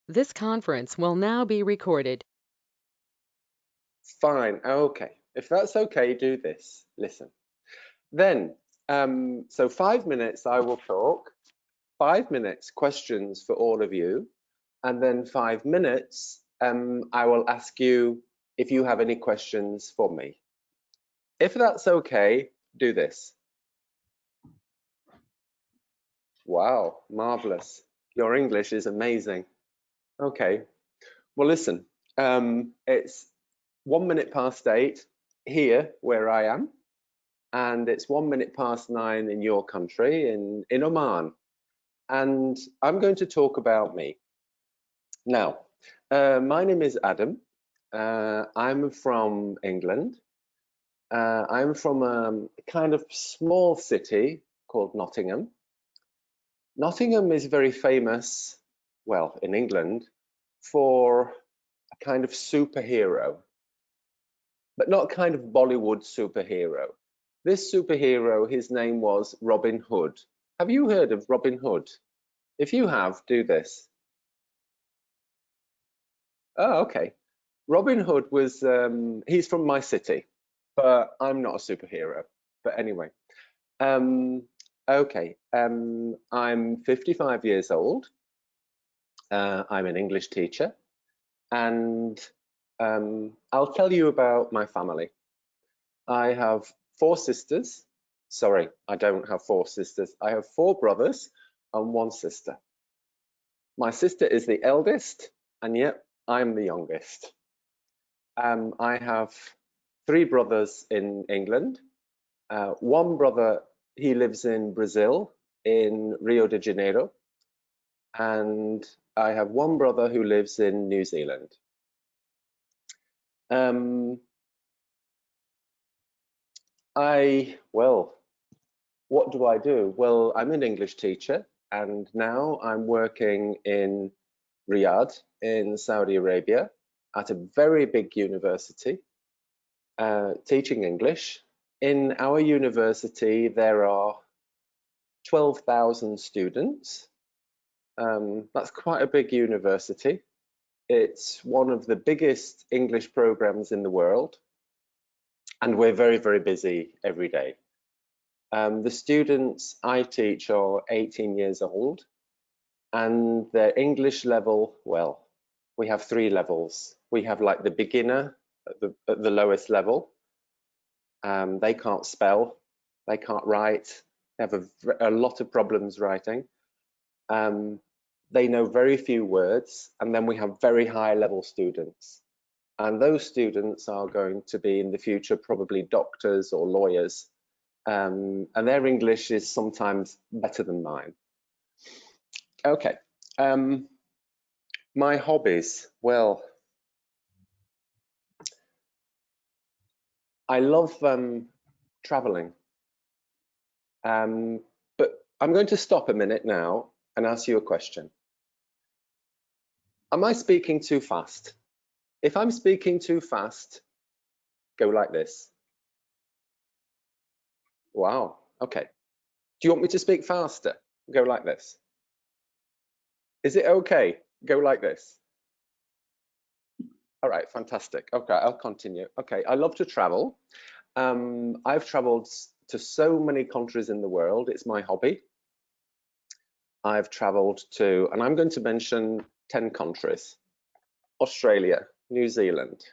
This conference will now be recorded. Fine, okay. If that's okay, do this. Listen. Then, so 5 minutes I will talk, 5 minutes questions for all of you, and then 5 minutes I will ask you if you have any questions for me. If that's okay, do this. Wow, marvelous. Your English is amazing. Okay, well, listen, it's 1 minute past 8 here where I am, and it's 1 minute past 9 in your country, in Oman. And I'm going to talk about me. Now, my name is Adam. I'm from England. I'm from a kind of small city called Nottingham. Nottingham is very famous, well, in England, for a kind of superhero, but not kind of Bollywood superhero. This superhero, his name was Robin Hood. Have you heard of Robin Hood? If you have, do this. Oh, okay. Robin Hood was, he's from my city, but I'm not a superhero. But anyway, um, okay. I'm 55 years old. I'm an English teacher, and I'll tell you about my family. I have 4 sisters. Sorry, I don't have 4 sisters. I have 4 brothers and 1 sister. My sister is the eldest, and yet I'm the youngest. I have 3 brothers in England. One brother, he lives in Brazil, in Rio de Janeiro. And I have one brother who lives in New Zealand. Well, what do I do? Well, I'm an English teacher, and now I'm working in Riyadh in Saudi Arabia at a very big university, teaching English. In our university, there are 12,000 students. That's quite a big university. It's one of the biggest English programs in the world, and we're very, very busy every day. The students I teach are 18 years old, and their English level, well, we have 3 levels. We have like the beginner at the lowest level. They can't spell, they can't write, they have a lot of problems writing. They know very few words, and then we have very high level students. And those students are going to be in the future probably doctors or lawyers. And their English is sometimes better than mine. Okay. My hobbies. Well, I love traveling. But I'm going to stop a minute now and ask you a question. Am I speaking too fast? If I'm speaking too fast, go like this. Wow, okay. Do you want me to speak faster? Go like this. Is it okay? Go like this. All right, fantastic. Okay, I'll continue. Okay, I love to travel. I've traveled to so many countries in the world. It's my hobby. I've traveled to, and I'm going to mention 10 countries: Australia, New Zealand,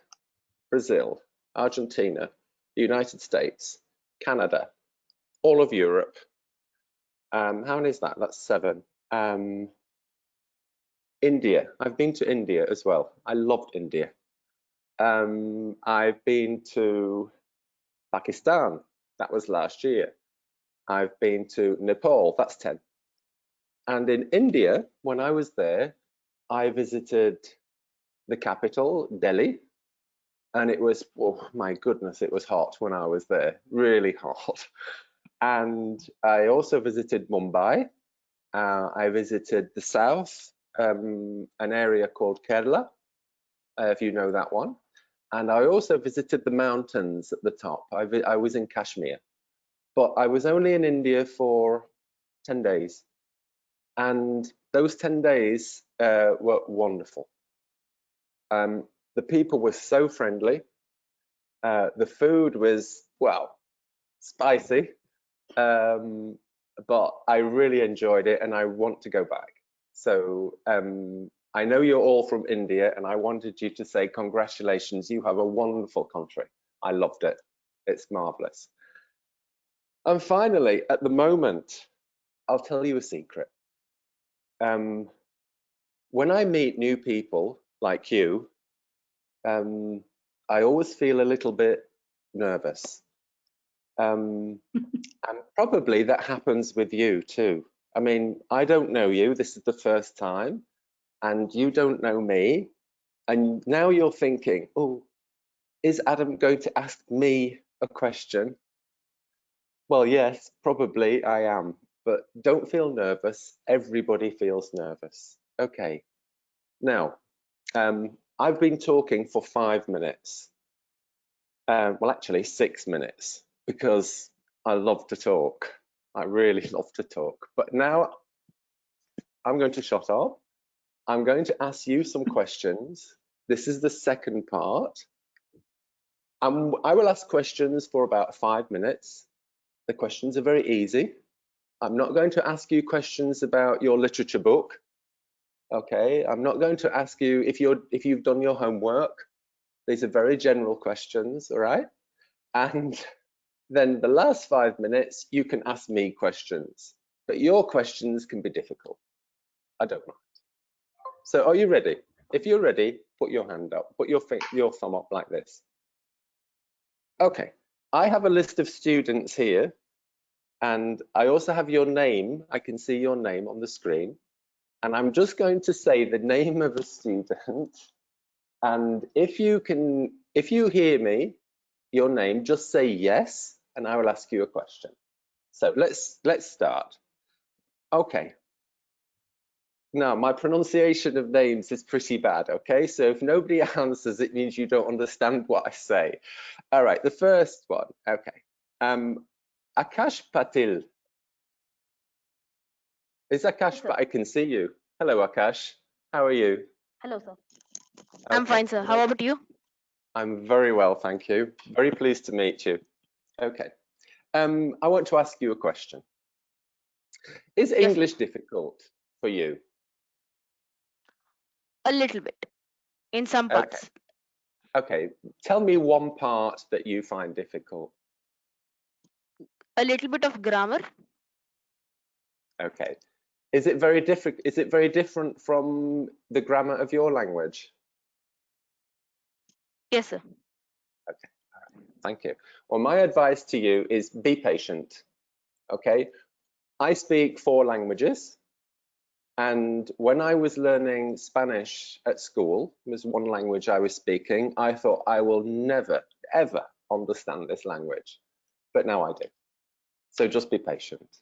Brazil, Argentina, the United States, Canada, all of Europe. How many is that? That's 7. India. I've been to India as well. I loved India. I've been to Pakistan. That was last year. I've been to Nepal. That's 10. And in India, when I was there, I visited the capital, Delhi, and it was, oh my goodness, it was hot when I was there, really hot. And I also visited Mumbai. I visited the south, an area called Kerala, if you know that one. And I also visited the mountains at the top. I was in Kashmir, but I was only in India for 10 days. And those 10 days were wonderful. The people were so friendly. The food was, well, spicy, but I really enjoyed it and I want to go back. So I know you're all from India and I wanted you to say congratulations, you have a wonderful country. I loved it. It's marvelous. And finally, at the moment, I'll tell you a secret. When I meet new people like you, I always feel a little bit nervous. And probably that happens with you too. I mean, I don't know you. This is the first time, and you don't know me. And now you're thinking, oh, is Adam going to ask me a question? Well, yes, probably I am, but don't feel nervous. Everybody feels nervous. Okay. Now, I've been talking for 5 minutes. Well, actually 6 minutes, because I love to talk. I really love to talk. But now I'm going to shut up. I'm going to ask you some questions. This is the second part. I will ask questions for about 5 minutes. The questions are very easy. I'm not going to ask you questions about your literature book. Okay, I'm not going to ask you if you've done your homework. These are very general questions, all right? And then the last 5 minutes, you can ask me questions, but your questions can be difficult. I don't mind. So are you ready? If you're ready, put your hand up, put your thumb up like this. Okay, I have a list of students here, and I also have your name. I can see your name on the screen, and I'm just going to say the name of a student, and if you hear me, your name, just say yes, and I will ask you a question. So let's start. Okay. Now, my pronunciation of names is pretty bad, okay? So if nobody answers, it means you don't understand what I say. All right, the first one, okay. Akash Patil. Is Akash, Sir. but I can see you. Hello, Akash. How are you? Hello, sir. I'm Okay. fine, sir. How about you? I'm very well, thank you. Very pleased to meet you. Okay. I want to ask you a question. Is Yes, sir. English difficult for you? A little bit in some Okay. parts. Okay. Tell me one part that you find difficult. A little bit of grammar. Okay. Is it very different? Is it very different from the grammar of your language? Yes, sir. Okay. All right. Thank you. Well, my advice to you is be patient. Okay. I speak 4 languages. And when I was learning Spanish at school, it was one language I was speaking, I thought I will never, ever understand this language. But now I do. So just be patient.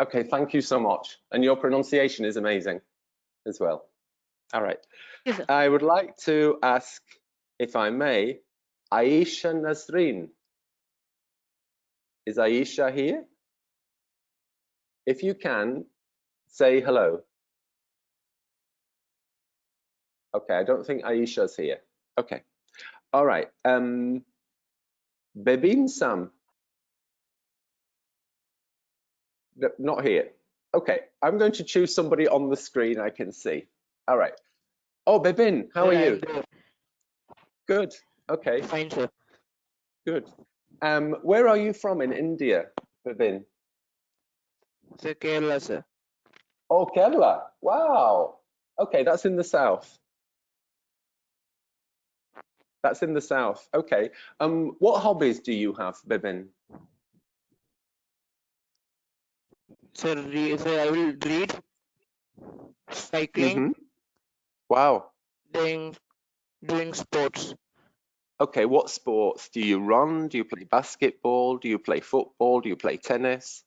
Okay, thank you so much. And your pronunciation is amazing as well. All right. Yes, sir. I would like to ask, if I may, Aisha Nasreen. Is Aisha here? If you can, say hello. Okay, I don't think Aisha's here. Okay. All right. Bebin Sam. Not here. Okay, I'm going to choose somebody on the screen I can see. All right. Oh, Bebin, how are Yeah, you? I'm there. Good. Okay, Fine, sir. good. Where are you from in India, Bebin? Sir, Kerala, sir. Oh, Kerala. Wow. Okay, that's in the south. That's in the south. Okay. What hobbies do you have, Bebin? Sir, sir, I will read, cycling, Mm-hmm. Wow. doing doing sports. Okay, what sports? Do you run? Do you play basketball? Do you play football? Do you play tennis?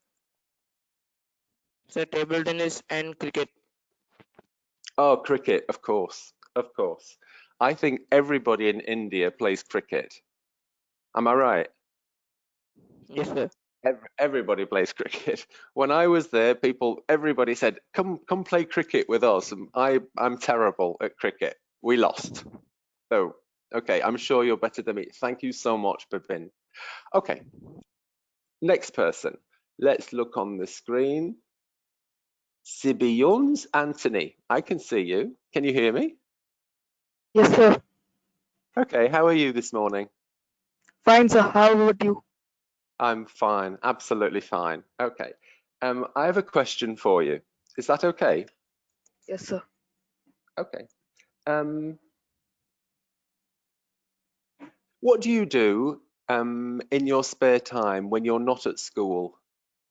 Sir, table tennis and cricket. Oh, cricket, of course, of course. I think everybody in India plays cricket. Am I right? Yes, sir. Everybody plays cricket. When I was there, everybody said, come play cricket with us. And I'm terrible at cricket. We lost. So, okay, I'm sure you're better than me. Thank you so much, Bipin. Okay, next person. Let's look on the screen. Sibiyons Anthony, I can see you. Can you hear me? Yes, sir. Okay, how are you this morning? Fine, sir. How about you? I'm fine, absolutely fine. Okay, I have a question for you. Is that okay? Yes, sir. Okay. What do you do in your spare time when you're not at school?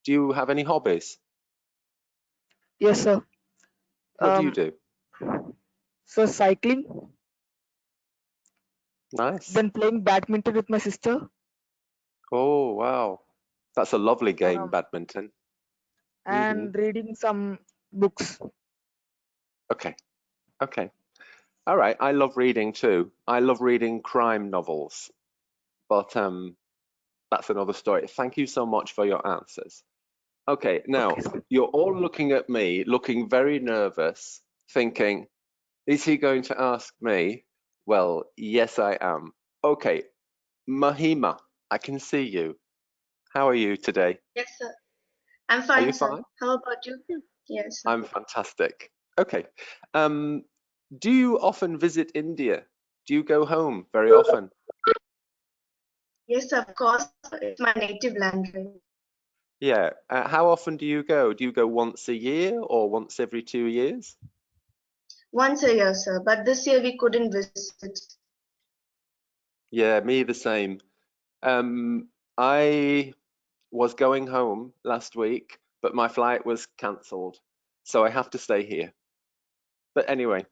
Do you have any hobbies? Yes, sir. What do you Um, do? so cycling, Nice. then playing badminton with my sister, Oh, wow. That's a lovely game, um, badminton. and reading some books. Okay, okay. All right, I love reading too. I love reading crime novels, but that's another story. Thank you so much for your answers. Okay, now Okay, sir. you're all looking at me, looking very nervous, thinking, is he going to ask me? Well, yes, I am. Okay, Mahima, I can see you. How are you today? Yes, sir. I'm Are you fine, sir. fine? How about you? Yes, sir. I'm fantastic. Okay. Do you often visit India? Do you go home very often? Yes, of course. It's my native land, right? Yeah. How often do you go? Do you go once a year or once every 2 years? Once a year, sir. But this year we couldn't visit. Yeah, me the same. I was going home last week, but my flight was cancelled, so I have to stay here. But anyway,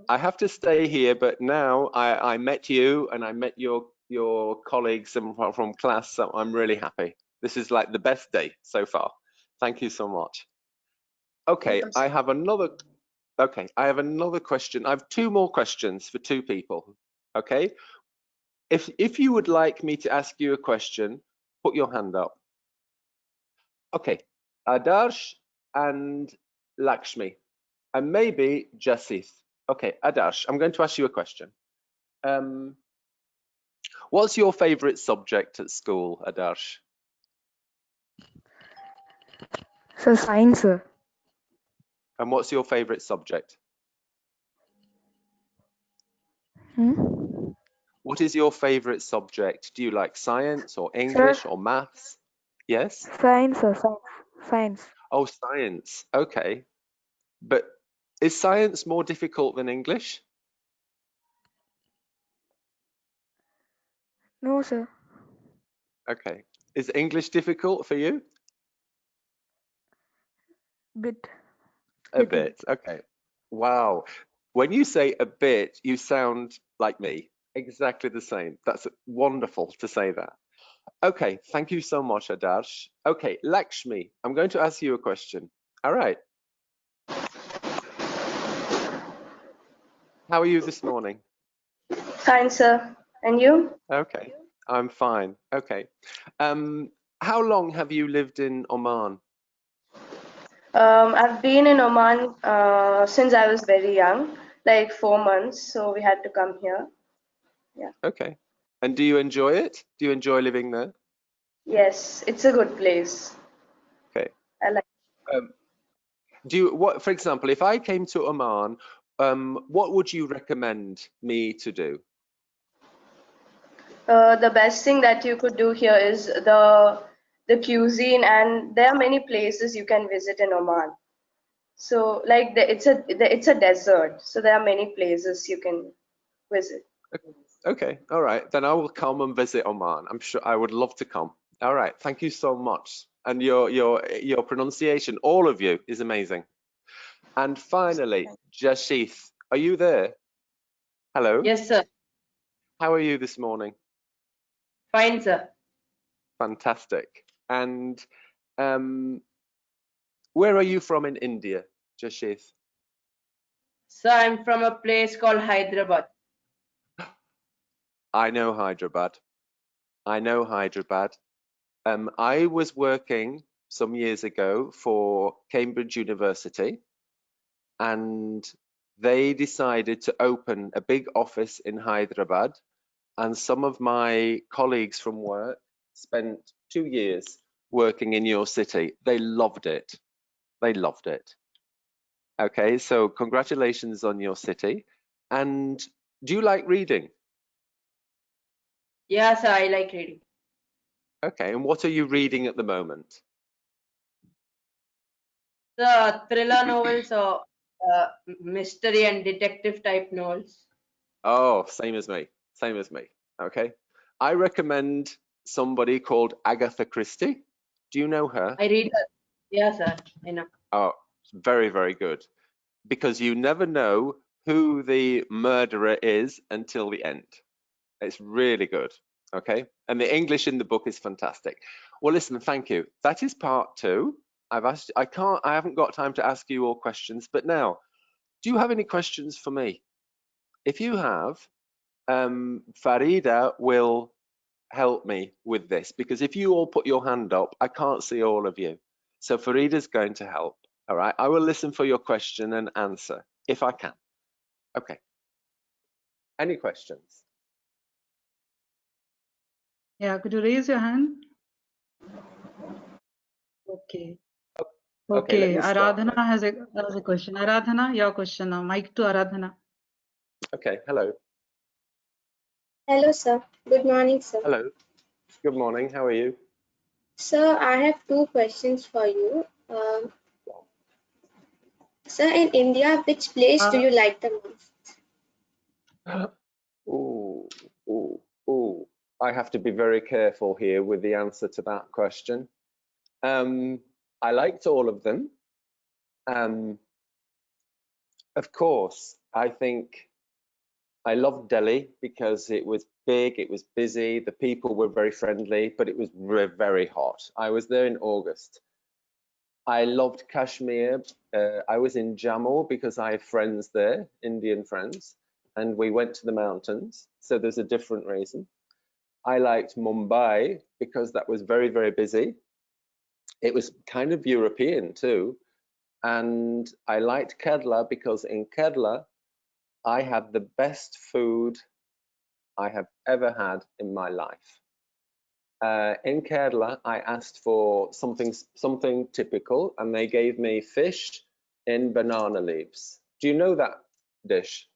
I have to stay here, but now I met you and I met your colleagues from class, so I'm really happy. This is like the best day so far. Thank you so much. Okay, Super, I sir. have another question. I have two more questions for two people. Okay? If you would like me to ask you a question, put your hand up. Okay. Adarsh and Lakshmi, and maybe Jasith. Okay, Adarsh, I'm going to ask you a question. What's your favorite subject at school, Adarsh? So science, sir. And what's your favorite subject? Hmm? What is your favorite subject? Do you like science or Sir, English or maths? Yes? science, sir. Science. Science. Oh, science. Okay. But is science more difficult than English? No, sir. Okay. Is English difficult for you? Bit. A Little bit. bit. Okay. Wow. When you say a bit, you sound like me. Exactly the same. That's wonderful to say that. Okay, thank you so much, Adarsh. Okay, Lakshmi, I'm going to ask you a question. All right. How are you this morning? Fine, sir. And you? Okay, I'm fine. Okay. How long have you lived in Oman? I've been in Oman since I was very young, like 4 months. So we had to come here. Yeah. Okay. And do you enjoy it? Do you enjoy living there? Yes, it's a good place. Okay. I like. Um, for example, if I came to Oman, what would you recommend me to do? The best thing that you could do here is the cuisine, and there are many places you can visit in Oman. So, like, it's a desert, so there are many places you can visit. Okay, all right. Then I will come and visit Oman. I'm sure I would love to come. All right, thank you so much. And your pronunciation, all of you, is amazing. And finally, Jashith, are you there? Hello. Yes, sir. How are you this morning? Fine, sir. Fantastic. And um, where are you from in India, Jashith? Sir, I'm from a place called Hyderabad. I know Hyderabad. I know Hyderabad. I was working some years ago for Cambridge University, and they decided to open a big office in Hyderabad, and some of my colleagues from work spent 2 years working in your city. They loved it. They loved it. Okay, so congratulations on your city. And do you like reading? Yes, I like reading. Okay, and what are you reading at the moment? The thriller novels or mystery and detective type novels. Oh, same as me. Same as me. Okay. I recommend somebody called Agatha Christie. Do you know her? I read her. Yes, sir. I know. Oh, very, very good. Because you never know who the murderer is until the end. It's really good. Okay. And the English in the book is fantastic. Well, listen, thank you. That is part 2. I haven't got time to ask you all questions, but now, do you have any questions for me? If you have, Farida will help me with this, because if you all put your hand up, I can't see all of you. So Farida's going to help. All right. I will listen for your question and answer if I can. Okay. Any questions? Yeah, could you raise your hand? Okay. Okay, let Okay, me start. Aradhana has a question. Aradhana, your question now. Mic to Aradhana. Okay, hello. Hello, sir. Good morning, sir. Hello. Good morning. How are you? Sir, I have 2 questions for you. Sir, in India, which place do you like the most? Ooh, ooh, ooh. I have to be very careful here with the answer to that question. I liked all of them. Of course, I think I loved Delhi because it was big, it was busy, the people were very friendly, but it was very hot. I was there in August. I loved Kashmir. I was in Jammu because I have friends there, Indian friends, and we went to the mountains. So there's a different reason. I liked Mumbai because that was very busy. It was kind of European too. And I liked Kerala because in Kerala, I had the best food I have ever had in my life. In Kerala, I asked for something typical, and they gave me fish in banana leaves. Do you know that dish?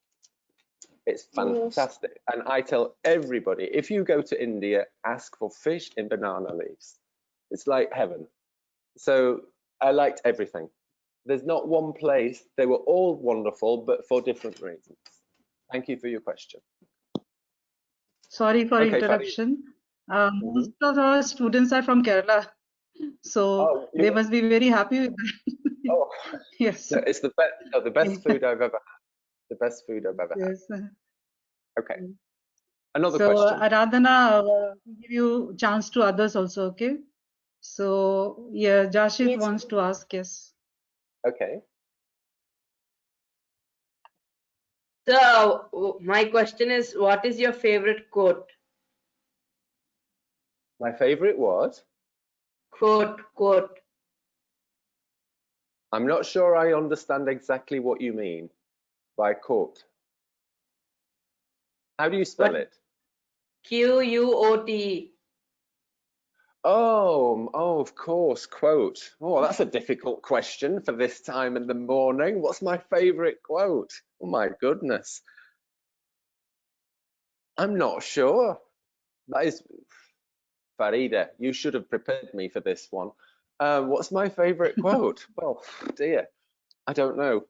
It's fantastic. And I tell everybody, if you go to India, ask for fish in banana leaves. It's like heaven. So I liked everything. There's not one place. They were all wonderful, but for different reasons. Thank you for your question. Sorry for Okay, interruption. Most of our students are from Kerala, so they must be very happy with that. Oh, Yes. no, it's the best food I've ever had. The best food I've ever Yes. had. Okay. Another So question. Aradhana, give you chance to others also, okay? So yeah, Jashif Yes. wants to ask, yes. Okay. So my question is, what is your favorite quote? My favorite what? Quote. I'm not sure I understand exactly what you mean by quote. How do you spell it? Quote. Oh, of course, quote. Oh, that's a difficult question for this time in the morning. What's my favorite quote? Oh my goodness. I'm not sure. That is, Farida, you should have prepared me for this one. What's my favorite quote? Well, dear, I don't know.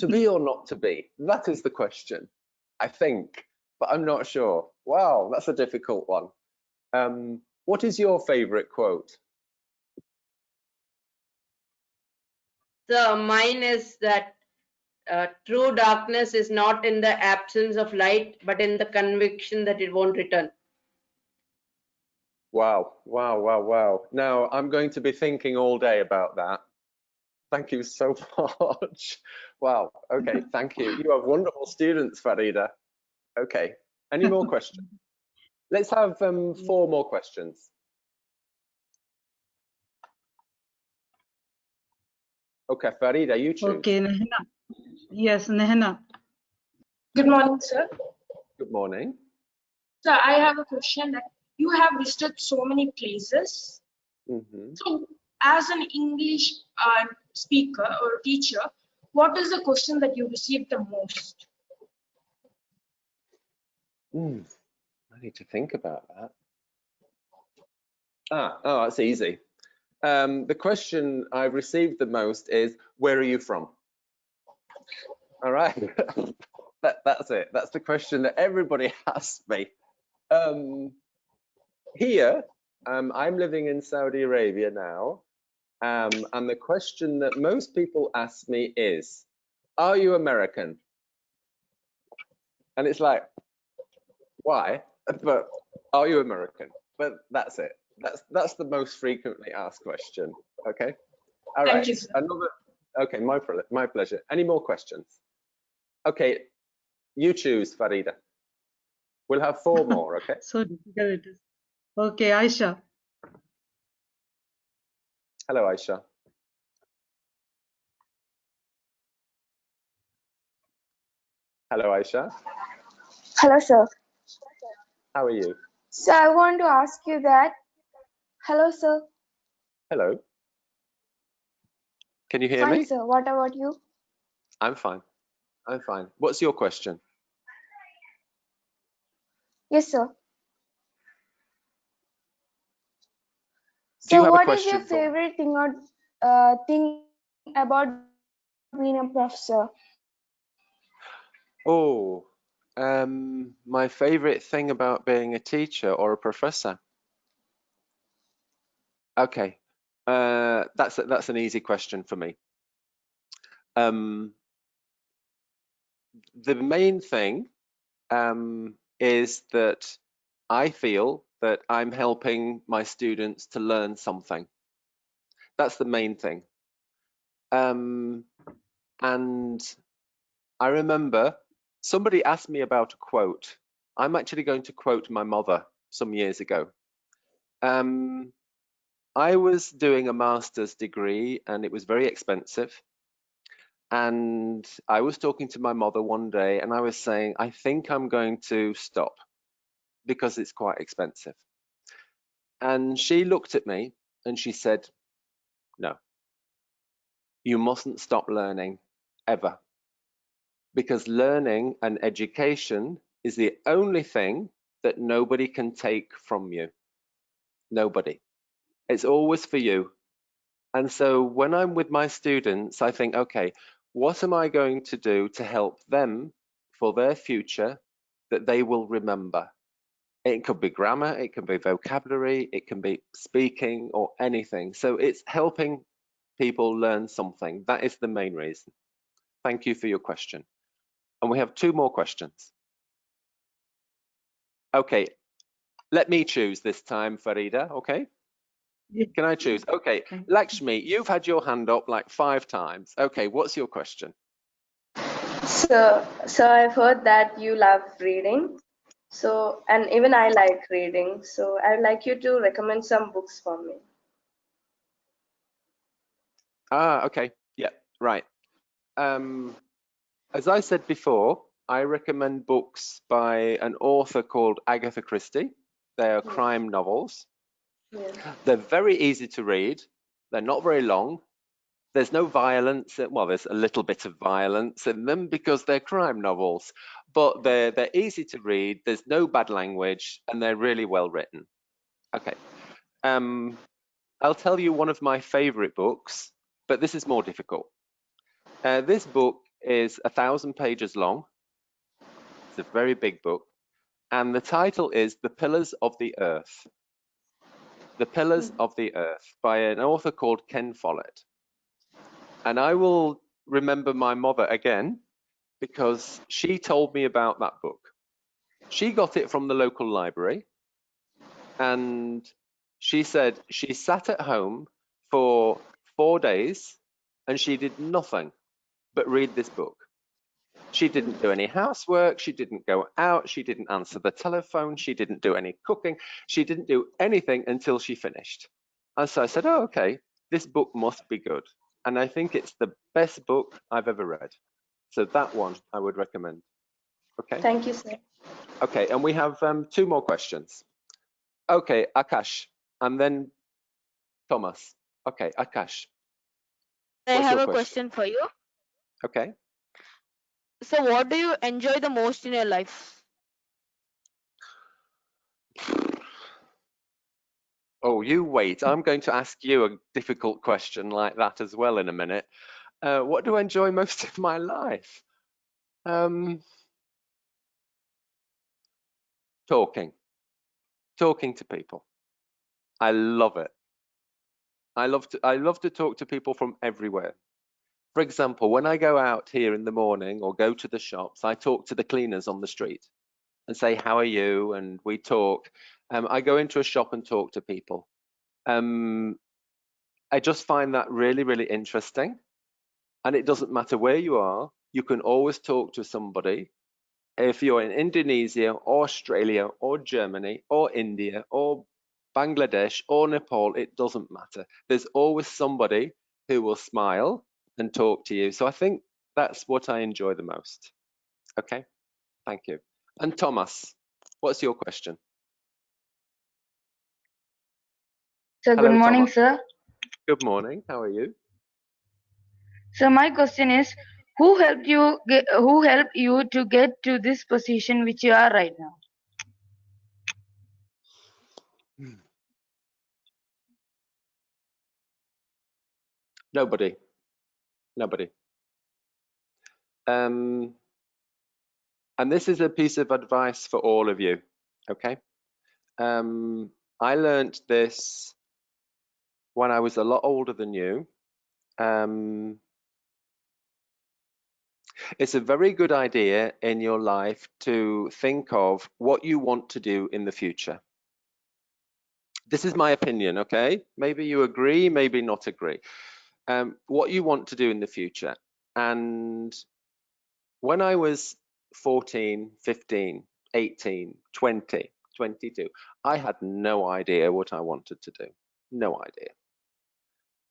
To be or not to be? That is the question, I think, but I'm not sure. Wow, that's a difficult one. What is your favorite quote? So mine is that true darkness is not in the absence of light, but in the conviction that it won't return. Wow. Now, I'm going to be thinking all day about that. Thank you so much. Wow. Okay, thank you. You have wonderful students, Farida. Okay. Any more questions? Let's have 4 more questions. Okay, Farida, you choose. Okay, Nehna. Yes, Nehna. Good morning, sir. Good morning. Sir, I have a question that you have visited so many places. Mm-hmm. So, as an English speaker or teacher, what is the question that you received the most? I need to think about that. Oh, that's easy. The question I've received the most is, where are you from? All right, that's it. That's the question that everybody asks me. Here, I'm living in Saudi Arabia now, and the question that most people ask me is, are you American? And it's like, why? But are you American? But that's it. That's the most frequently asked question. Okay. All right. Thank you, sir. Another. Okay, my pleasure. Any more questions? Okay, you choose, Farida. We'll have 4 more. Okay. So difficult it is. Okay, Aisha. Hello, Aisha. Hello, Aisha. Hello, sir. How are you? So I want to ask you that. Hello, sir. Hello. Can you hear Fine, me? sir. What about you? I'm fine. I'm fine. What's your question? Yes, sir. Do you So have a what is your question for me? favorite thing or thing about being a professor? Oh, my favorite thing about being a teacher or a professor. Okay, that's an easy question for me. The main thing is that I feel that I'm helping my students to learn something. That's the main thing. And I remember somebody asked me about a quote. I'm actually going to quote my mother some years ago. I was doing a master's degree and it was very expensive. And I was talking to my mother one day and I was saying, I think I'm going to stop because it's quite expensive. And she looked at me and she said, no, you mustn't stop learning ever. Because learning and education is the only thing that nobody can take from you. Nobody. It's always for you. And so when I'm with my students, I think, okay, what am I going to do to help them for their future that they will remember? It could be grammar, it can be vocabulary, it can be speaking or anything. So it's helping people learn something. That is the main reason. Thank you for your question. And we have 2 more questions. Okay, let me choose this time, Farida, okay? Yes. Can I choose? Okay, Lakshmi, you've had your hand up like 5 times. Okay, what's your question? So I've heard that you love reading. So, and even I like reading. So I'd like you to recommend some books for me. Okay, yeah, right. As I said before, I recommend books by an author called Agatha Christie. They are crime novels. They're very easy to read. They're not very long. There's no violence. Well, there's a little bit of violence in them because they're crime novels, but they're easy to read. There's no bad language, and they're really well written. Okay. I'll tell you one of my favorite books, but this is more difficult. This book is 1,000 pages long. It's a very big book, and the title is The Pillars of the Earth. The Pillars of the Earth by an author called Ken Follett. And I will remember my mother again because she told me about that book. She got it from the local library and she said she sat at home for 4 days and she did nothing but read this book. She didn't do any housework, she didn't go out, she didn't answer the telephone, she didn't do any cooking, she didn't do anything until she finished. And so I said, oh, okay, this book must be good. and I think it's the best book I've ever read. So that one I would recommend. Okay. Thank you, sir. Okay, and we have 2 more questions. Okay, Akash, and then Thomas. Okay, Akash. I What's have your a question for you. Okay. So, what do you enjoy the most in your life? Oh, you wait. I'm going to ask you a difficult question like that as well in a minute. What do I enjoy most in my life? Talking to people. I love it. I love to talk to people from everywhere. For example, when I go out here in the morning or go to the shops, I talk to the cleaners on the street and say, how are you? And we talk. I go into a shop and talk to people. I just find that really, really interesting. And it doesn't matter where you are, you can always talk to somebody. If you're in Indonesia or Australia or Germany or India or Bangladesh or Nepal, it doesn't matter. There's always somebody who will smile and talk to you. So I think that's what I enjoy the most. Okay, thank you. And Thomas, what's your question? Sir, Hello, good morning, Thomas. sir. Good morning. How are you? So my question is, who helped you to get to this position which you are right now? Nobody. And this is a piece of advice for all of you. Okay. I learned this when I was a lot older than you. It's a very good idea in your life to think of what you want to do in the future. This is my opinion, okay? Maybe you agree, maybe not agree. What you want to do in the future. And when I was 14, 15, 18, 20, 22, I had no idea what I wanted to do. No idea.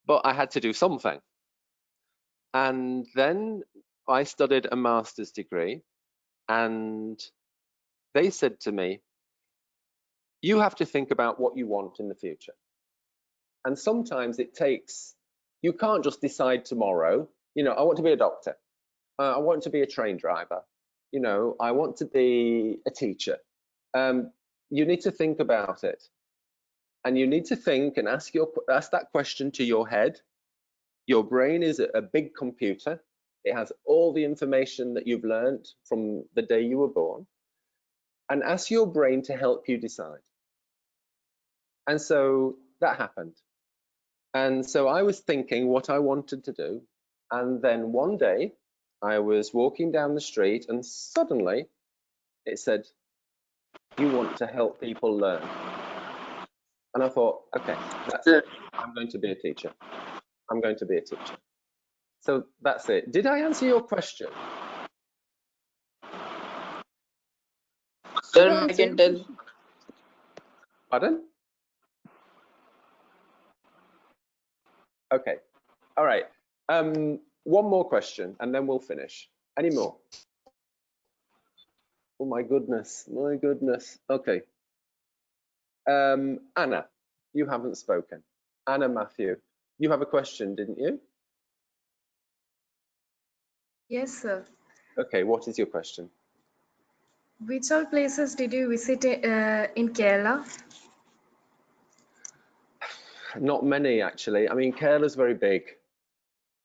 But I had to do something. And then I studied a master's degree, and they said to me, you have to think about what you want in the future. And sometimes it takes, you can't just decide tomorrow, you know, I want to be a doctor. I want to be a train driver. You know, I want to be a teacher. You need to think about it. And you need to think and ask that question to your head. Your brain is a big computer. It has all the information that you've learned from the day you were born. And ask your brain to help you decide. And so that happened. And so I was thinking what I wanted to do. And then one day I was walking down the street and suddenly it said, you want to help people learn. And I thought, okay, that's it. I'm going to be a teacher. I'm going to be a teacher. So that's it. Did I answer your question? Sir, I can tell. Pardon? Okay. All right. One more question and then we'll finish. Any more? Oh my goodness. My goodness. Okay. Anna, you haven't spoken. Anna Matthew, you have a question, didn't you? Yes, sir. Okay, what is your question? Which all places did you visit in Kerala? Not many, actually. I mean, Kerala's very big,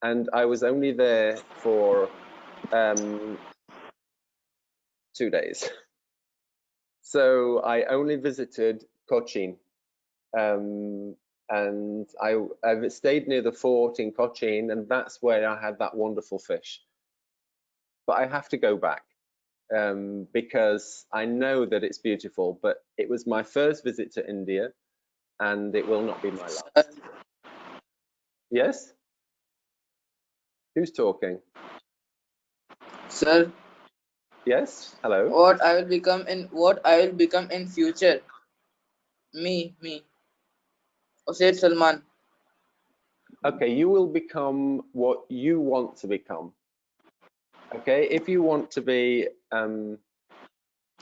and I was only there for 2 days. So I only visited Cochin, and I've stayed near the fort in Cochin, and that's where I had that wonderful fish. But I have to go back because I know that it's beautiful, but it was my first visit to India, and it will not be my last. Yes? Who's talking? Sir. Yes. Hello. What I will become in future? Me. Said Salman. Okay, you will become what you want to become. Okay, if you want to be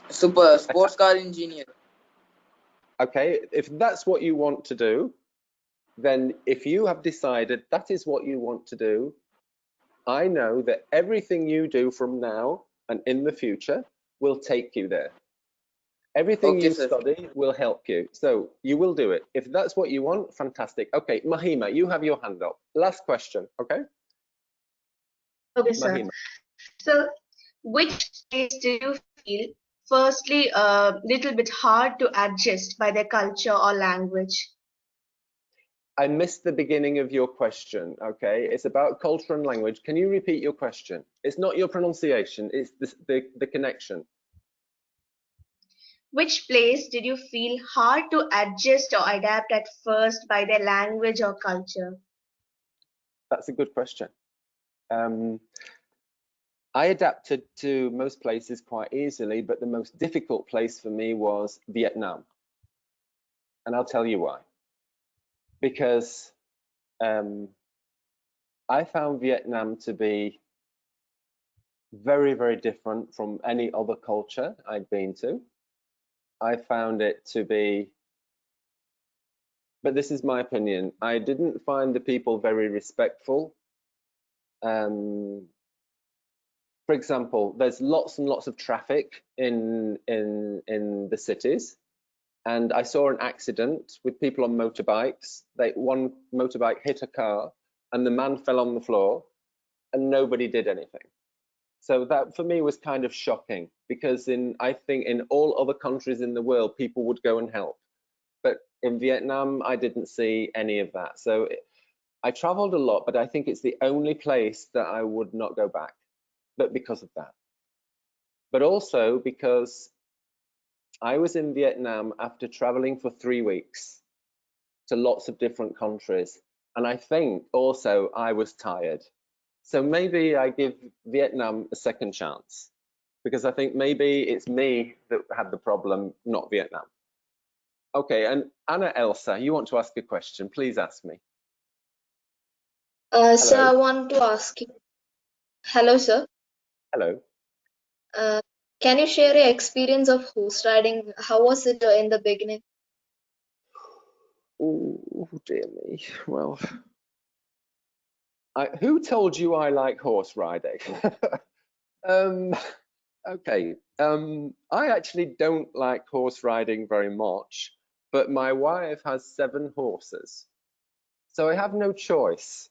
sports car engineer. Okay, if that's what you want to do, then if you have decided that is what you want to do, I know that everything you do from now and in the future will take you there. Everything Okay, you sir. study will help you. So you will do it. If that's what you want, fantastic. Okay, Mahima, you have your hand up. Last question, okay? Okay, sir. Mahima. So, which place do you feel, firstly, a little bit hard to adjust by their culture or language? I missed the beginning of your question, okay? It's about culture and language. Can you repeat your question? It's not your pronunciation, it's the connection. Which place did you feel hard to adjust or adapt at first by their language or culture? That's a good question. I adapted to most places quite easily, but the most difficult place for me was Vietnam. And I'll tell you why. Because I found Vietnam to be very, very different from any other culture I'd been to. I found it to be, but this is my opinion, I didn't find the people very respectful. For example, there's lots and lots of traffic in the cities. And I saw an accident with people on motorbikes. One motorbike hit a car and the man fell on the floor and nobody did anything. So that for me was kind of shocking, because I think in all other countries in the world, people would go and help. But in Vietnam, I didn't see any of that. So I traveled a lot, but I think it's the only place that I would not go back, but because of that. But also because I was in Vietnam after traveling for 3 weeks to lots of different countries. And I think also I was tired. So maybe I give Vietnam a second chance, because I think maybe it's me that had the problem, not Vietnam. Okay, and Anna Elsa, you want to ask a question? Please ask me. Sir, I want to ask you. Hello, sir. Hello. Can you share your experience of horse riding? How was it in the beginning? Oh, dear me. Well, who told you I like horse riding? Okay. I actually don't like horse riding very much, but my wife has 7 horses. So I have no choice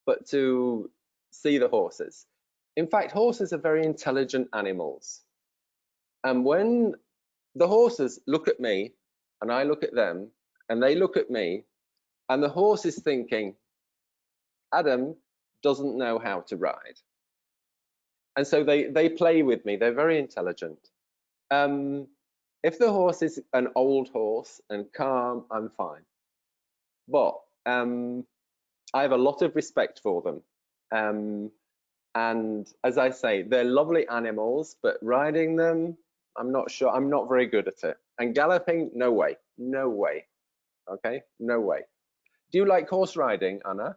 but to see the horses. In fact, horses are very intelligent animals. And when the horses look at me and I look at them and they look at me, and the horse is thinking, Adam doesn't know how to ride. And so they play with me. They're very intelligent. If the horse is an old horse and calm, I'm fine. But I have a lot of respect for them. And as I say, they're lovely animals, but riding them, I'm not sure. I'm not very good at it. And galloping, no way. No way. Okay, no way. Do you like horse riding, Anna?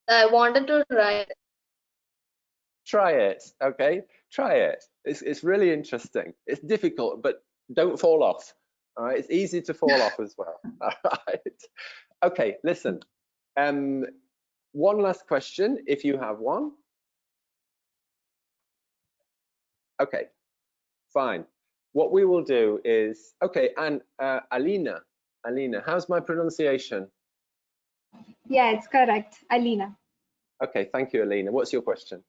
I wanted to ride. Try it, okay? Try it. It's really interesting. It's difficult, but don't fall off. All right, it's easy to fall off as well. All right. Okay, listen. One last question, if you have one. Okay, fine. What we will do is, okay, and Alina, how's my pronunciation? Yeah, it's correct, Alina. Okay, thank you, Alina. What's your question?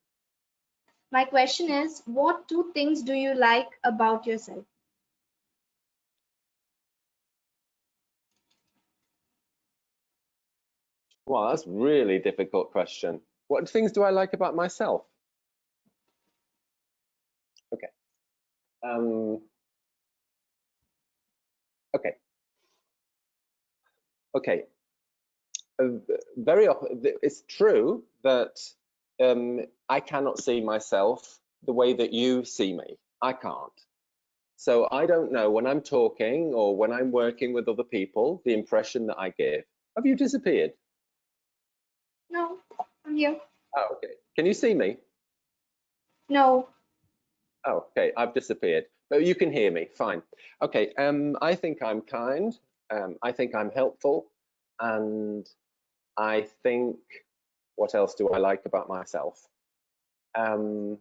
My question is, what 2 things do you like about yourself? Well, that's a really difficult question. What things do I like about myself? Okay. Okay. Okay. Very often, it's true that I cannot see myself the way that you see me. I can't. So I don't know when I'm talking or when I'm working with other people, the impression that I give. Have you disappeared? No, I'm here. Oh, okay. Can you see me? No. Oh, okay. I've disappeared, but you can hear me. Fine. Okay. I think I'm kind. I think I'm helpful, and I think, what else do I like about myself? And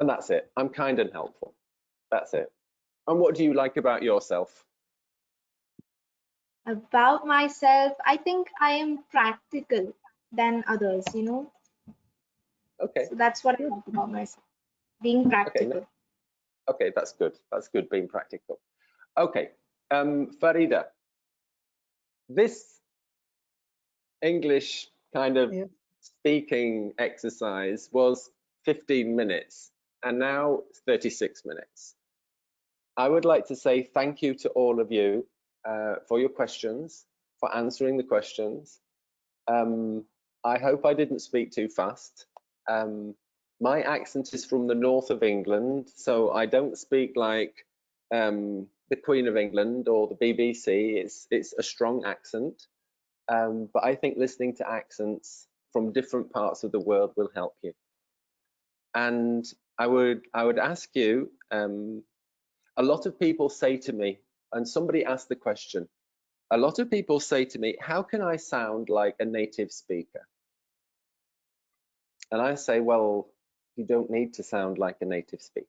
that's it. I'm kind and helpful. That's it. And what do you like about yourself? About myself, I think I am practical than others, you know. Okay. So that's what I like about myself, being Okay. practical. Okay, that's good. That's good, being practical. Okay. Farida, this English kind of speaking exercise was 15 minutes, and now it's 36 minutes. I would like to say thank you to all of you for your questions, for answering the questions. I hope I didn't speak too fast. My accent is from the north of England, so I don't speak like the Queen of England or the BBC. It's a strong accent, but I think listening to accents from different parts of the world will help you. And I would ask you, a lot of people say to me, and somebody asked the question, a lot of people say to me, how can I sound like a native speaker? And I say, well, you don't need to sound like a native speaker.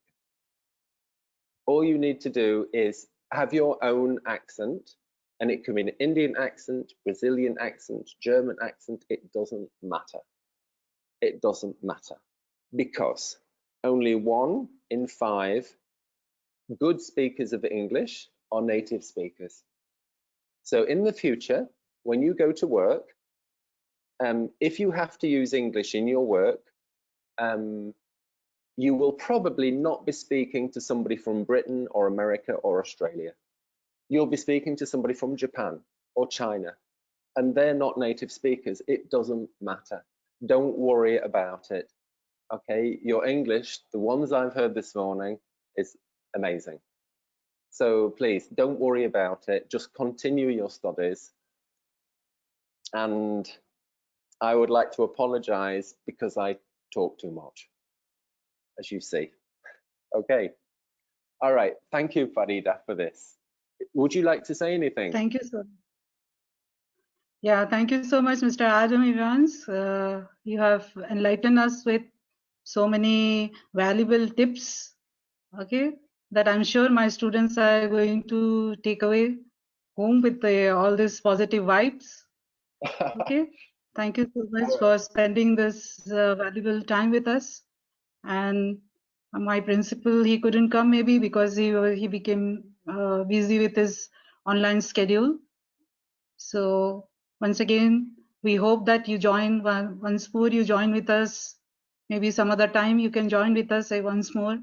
All you need to do is have your own accent, and it can be an Indian accent, Brazilian accent, German accent, it doesn't matter. It doesn't matter, because only 1 in 5 good speakers of English are native speakers. So in the future, when you go to work, if you have to use English in your work, you will probably not be speaking to somebody from Britain or America or Australia. You'll be speaking to somebody from Japan or China, and they're not native speakers. It doesn't matter. Don't worry about it. Okay, your English, the ones I've heard this morning, is amazing. So please don't worry about it. Just continue your studies. And I would like to apologize because I talk too much, as you see. Okay. All right. Thank you, Farida, for this. Would you like to say anything? Thank you, sir. Yeah, thank you so much, Mr. Adam Evans. You have enlightened us with so many valuable tips, okay, that I'm sure my students are going to take away home with all these positive vibes. Okay, thank you so much for spending this valuable time with us. And my principal, he couldn't come maybe because he became busy with his online schedule. So once again, we hope that you join once more. You join with us. Maybe some other time you can join with us once more.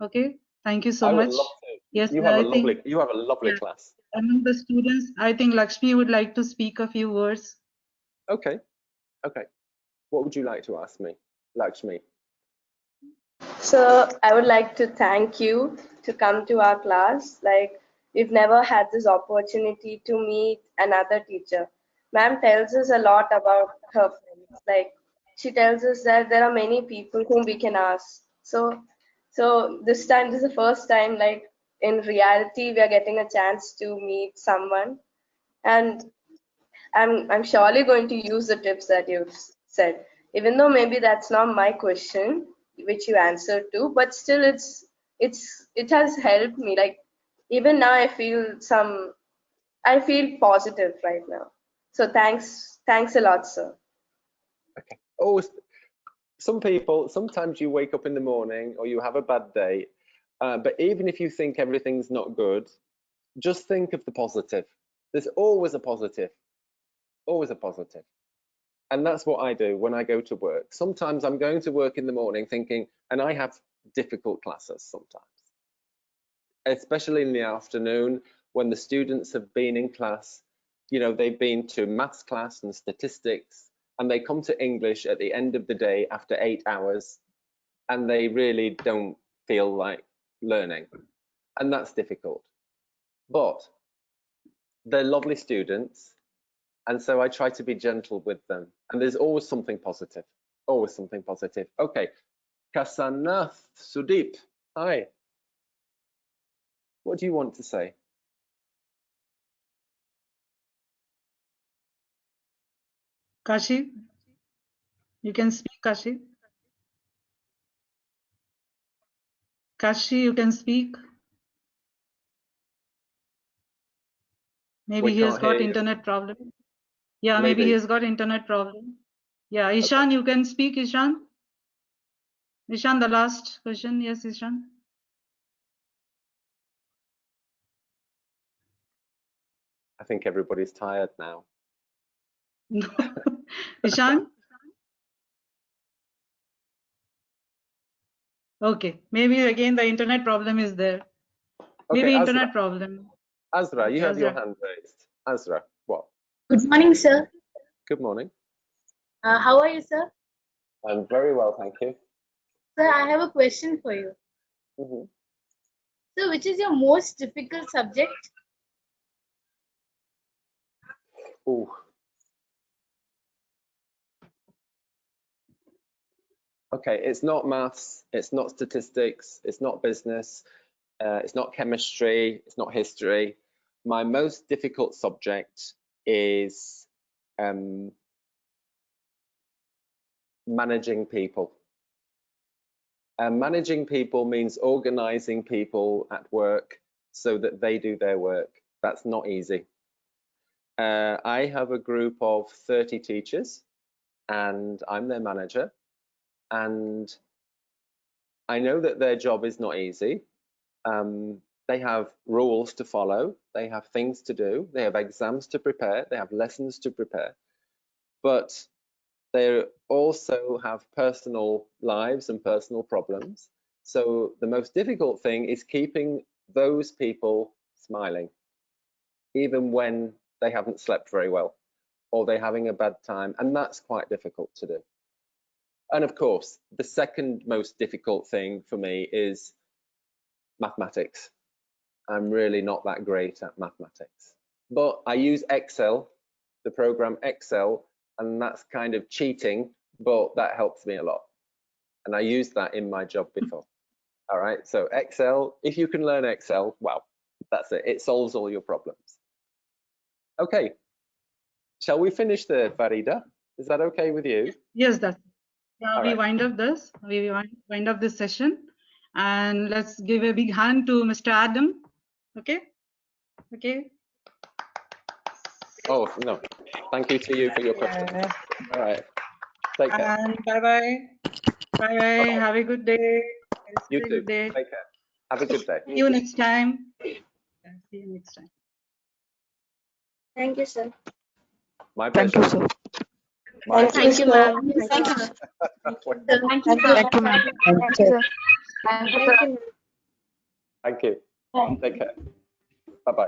Okay. Thank you so I would much. love to. Yes, You have a I think lovely yeah, class. among the students, I think Lakshmi would like to speak a few words. Okay. Okay. What would you like to ask me, Lakshmi? So I would like to thank you to come to our class. Like, we've never had this opportunity to meet another teacher. Ma'am tells us a lot about her friends. Like, she tells us that there are many people whom we can ask. So this time, this is the first time, like, in reality, we are getting a chance to meet someone. And I'm surely going to use the tips that you've said, even though maybe that's not my question which you answered to, but still it has helped me. Like, even now I feel positive right now. So thanks a lot, sir. Okay. Oh, sometimes you wake up in the morning or you have a bad day, but even if you think everything's not good, just think of the positive. There's always a positive, always a positive. And that's what I do when I go to work. Sometimes I'm going to work in the morning thinking, and I have difficult classes sometimes, especially in the afternoon when the students have been in class. You know, they've been to maths class and statistics, and they come to English at the end of the day after 8 hours, and they really don't feel like learning, and that's difficult. But they're lovely students, And so I try to be gentle with them. And there's always something positive, always something positive. Okay, Kasanath Sudeep, hi. What do you want to say? Kashi, you can speak, Kashi. Kashi, you can speak. Maybe We he has can't hear got you. internet problem. Yeah, maybe he Maybe. has got internet problem. Yeah, Ishan, Okay. you can speak, Ishan. Ishan, the last question. Yes, Ishan. I think everybody's tired now. Ishan? Okay, maybe again the internet problem is there. Okay, Maybe Azra. internet problem. Azra, Okay, you have your Azra. hand raised. Azra, what? Good morning, sir. Good morning. How are you, sir? I'm very well, thank you. Sir, I have a question for you. Mm-hmm. So, which is your most difficult subject? Ooh. Okay, it's not maths, it's not statistics, it's not business, it's not chemistry, it's not history. My most difficult subject is managing people. Managing people means organizing people at work so that they do their work. That's not easy. I have a group of 30 teachers and I'm their manager, and I know that their job is not easy. They have rules to follow, they have things to do, they have exams to prepare, they have lessons to prepare, but they also have personal lives and personal problems. So the most difficult thing is keeping those people smiling, even when they haven't slept very well or they're having a bad time, and that's quite difficult to do. And of course, the second most difficult thing for me is mathematics. I'm really not that great at mathematics, but I use Excel, the program Excel, and that's kind of cheating, but that helps me a lot. And I used that in my job before. All right, so Excel, if you can learn Excel, well, that's it. It solves all your problems. Okay, shall we finish there, Farida? Is that okay with you? Yes, that's yeah. All We right. wind up this. We wind up this session, and let's give a big hand to Mr. Adam. Okay. Okay. Oh no, thank you to you for your question. Yeah. All right, take care. And bye bye. Bye bye. Have a good day. You Have a too. good day. Take care. Have a good day. See you next time. Yeah, see you next time. Thank you, sir. My pleasure. Thank you, sir. My Thank you, pleasure. ma'am. Thank you, sir. Thank you, sir. Thank you, ma'am. Thank you, sir. Thank you, sir. Thank you. Take care. Bye-bye.